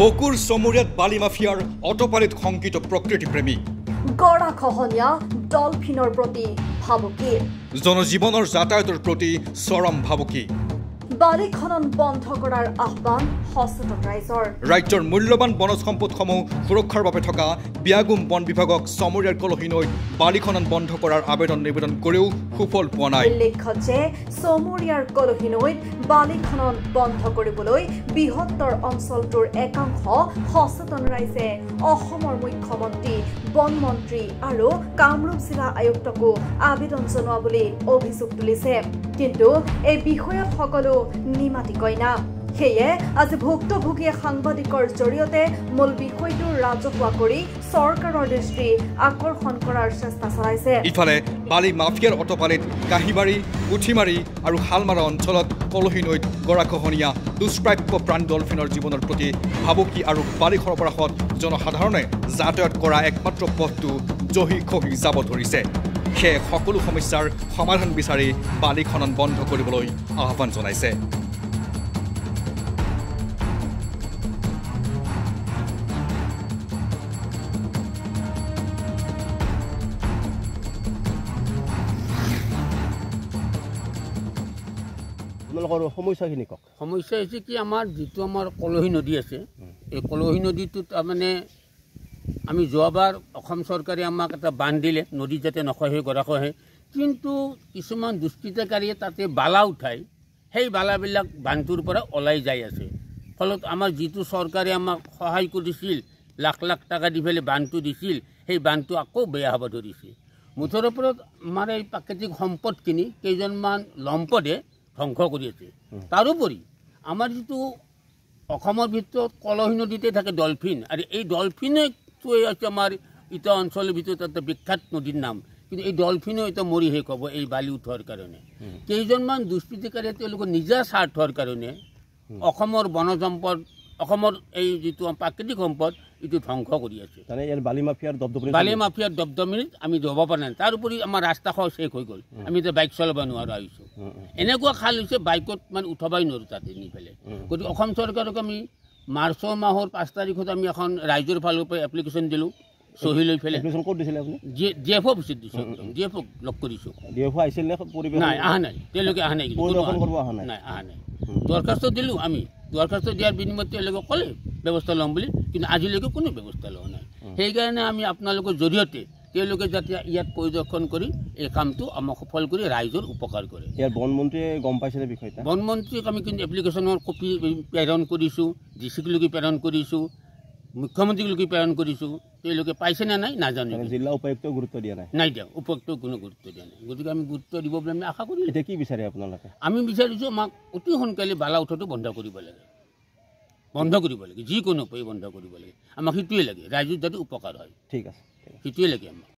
বকুৰ চমুৰিয়াত বালি মাফিয়াৰ অটপালিত শংকিত প্ৰকৃতিপ্ৰেমী গৰাখহনীয়া ডলফিনৰ প্ৰতি ভাবুকি জনজীৱনৰ যাতায়াতৰ প্ৰতি চৰম ভাবুকি বালি খনন বন্ধ কৰাৰ আহ্বান সচেতন ৰাইজৰ ৰাজ্যৰ মূল্যৱান বনজ সম্পদসমূহ সুৰক্ষাৰ বাবে থকা বিয়াগুম বন বিভাগক চমুৰিয়াৰ কলহী নৈত বালি খনন বন্ধ কৰাৰ আবেদন নিবেদন কৰিও সুফল পোৱা নাই। উল্লেখ্য যে চমুৰিয়াৰ কলহী নৈত বালি খনন বন্ধ কৰিবলৈ বৃহত্তৰ অঞ্চলটোৰ একাংশ সচেতন ৰাইজে অসমৰ মুখ্যমন্ত্ৰী বন মন্ত্ৰী আৰু কামৰূপ জিলা আয়ুক্তকো আবেদন জনোৱা বুলি অভিযোগ তুলিছে। কিন্তু এই বিষয়ত সকলো নিমাতি কইনা সেয়ে আজি ভুক্তভোগীয়ে সাংবাদিকৰ জৰিয়তে মূল বিষয়টো ৰাজহুৱা কৰি চৰকাৰৰ দৃষ্টি আকৰ্ষণ কৰাৰ চেষ্টা চলাইছে। ইফালে বালি মাফিয়াৰ অটপালিত কাহিবাৰী পুঠিমাৰী আৰু শালমাৰা অঞ্চলত কলহী নৈত গৰাখহনীয়া দুষ্প্ৰাপ্য প্ৰাণ ডলফিনৰ জীৱনৰ প্ৰতি ভাবুকি আৰু বালি সৰবৰাহত জনসাধাৰণে যাতায়াত কৰা একমাত্ৰ পথটো জহি খহি যাব ধৰিছে। সেয়ে সকলো সমস্যাৰ সমাধান বিচাৰি বালি খনন বন্ধ কৰিবলৈ আহ্বান জনাইছে। সমস্যাখিনি কওক। সমস্যা হৈছে কি আমাৰ যিটো আমাৰ কলহী নদী আছে এই কলহী নদীটোত তাৰমানে আমি যোৱাবাৰ অসম চৰকাৰে আমাক এটা বান্ধ দিলে নদী যাতে নখহে গৰাখহে, কিন্তু কিছুমান দুষ্কৃতকাৰীয়ে তাতে বালা উঠাই সেই বালাবিলাক বান্ধটোৰ পৰা ওলাই যাই আছে। ফলত আমাৰ যিটো চৰকাৰে আমাক সহায় কৰিছিল লাখ লাখ টকা দি পেলাই বান্ধটো দিছিল সেই বান্ধটো আকৌ বেয়া হ'ব ধৰিছে। মুঠৰ ওপৰত আমাৰ এই প্ৰাকৃতিক সম্পদখিনি কেইজনমান লম্পদে ধ্বংস কৰি আছে। তাৰোপৰি আমাৰ যিটো অসমৰ ভিতৰত কলহী নদীতে থাকে ডলফিন, আৰু এই ডলফিনেটোৱে হৈছে আমাৰ ইটা অঞ্চলৰ ভিতৰত এটা বিখ্যাত নদীৰ নাম, কিন্তু এই ডলফিনেও এটা মৰি শেষ হ'ব এই বালি উঠোৱাৰ কাৰণে। কেইজনমান দুষ্কৃতিকাৰীয়ে তেওঁলোকৰ নিজা স্বাৰ্থৰ কাৰণে অসমৰ বনজ সম্পদ, অসমৰ এই যিটো প্ৰাকৃতিক সম্পদ এইটো ধ্বংস কৰি আছে। বালি মাফিয়াৰ দবদমিত আমি যাব পৰা নাই। তাৰোপৰি আমাৰ ৰাস্তাখন শেষ হৈ গ'ল, আমি এতিয়া বাইক চলাব নোৱাৰা হৈছোঁ। এনেকুৱা খাল হৈছে বাইকত মানে উঠাবই নোৱাৰোঁ তাতে নি পেলাই। গতিকে অসম চৰকাৰক আমি মাৰ্চৰ মাহৰ 5 তাৰিখত আমি এখন ৰাইজৰ ফালৰ পৰা এপ্লিকেশ্যন দিলোঁ, চহী লৈ পেলাই। ক'ত দিছিলে আপুনি? DF অফিচত দিছোঁ, DF লগ কৰিছোঁ। DF আহিছিল নে? নাই, অহা নাই, তেওঁলোকে অহা নাই, অহা নাই। দৰখাস্ত দিলোঁ আমি, দৰখাস্ত দিয়াৰ বিনিময়ত তেওঁলোকে ক'লে ব্যৱস্থা ল'ম বুলি, কিন্তু আজিলৈকে কোনো ব্যৱস্থা লোৱা নাই। সেইকাৰণে আমি আপোনালোকৰ জৰিয়তে তেওঁলোকে যাতে ইয়াত পৰিদৰ্শন কৰি এই কামটো আমাক সফল কৰি ৰাইজৰ উপকাৰ কৰে। ইয়াৰ বনমন্ত্ৰীয়ে গম পাইছিলে বিষয়টো? বনমন্ত্ৰীক আমি কিন্তু এপ্লিকেশ্যনৰ কপি প্ৰেৰণ কৰিছোঁ, ডিচিকলৈকে প্ৰেৰণ কৰিছোঁ, মুখ্যমন্ত্ৰীলৈকে প্ৰেৰণ কৰিছোঁ। তেওঁলোকে পাইছে নে নাই নাজানো। জিলা উপায়ুক্তও গুৰুত্ব দিয়া নাই দিয়া, উপায়ুক্তও কোনো গুৰুত্ব দিয়া নাই। গতিকে আমি গুৰুত্ব দিব বুলি আমি আশা কৰিলোঁ। এতিয়া কি বিচাৰে আপোনালোকে? আমি বিচাৰিছোঁ আমাক অতি সোনকালে বালা উঠোৱাটো বন্ধ কৰিব লাগে, যিকোনো উপায়ে বন্ধ কৰিব লাগে। আমাক সেইটোৱে লাগে, ৰাইজৰ যাতে উপকাৰ হয়। ঠিক আছে, সেইটোৱে লাগে আমাক।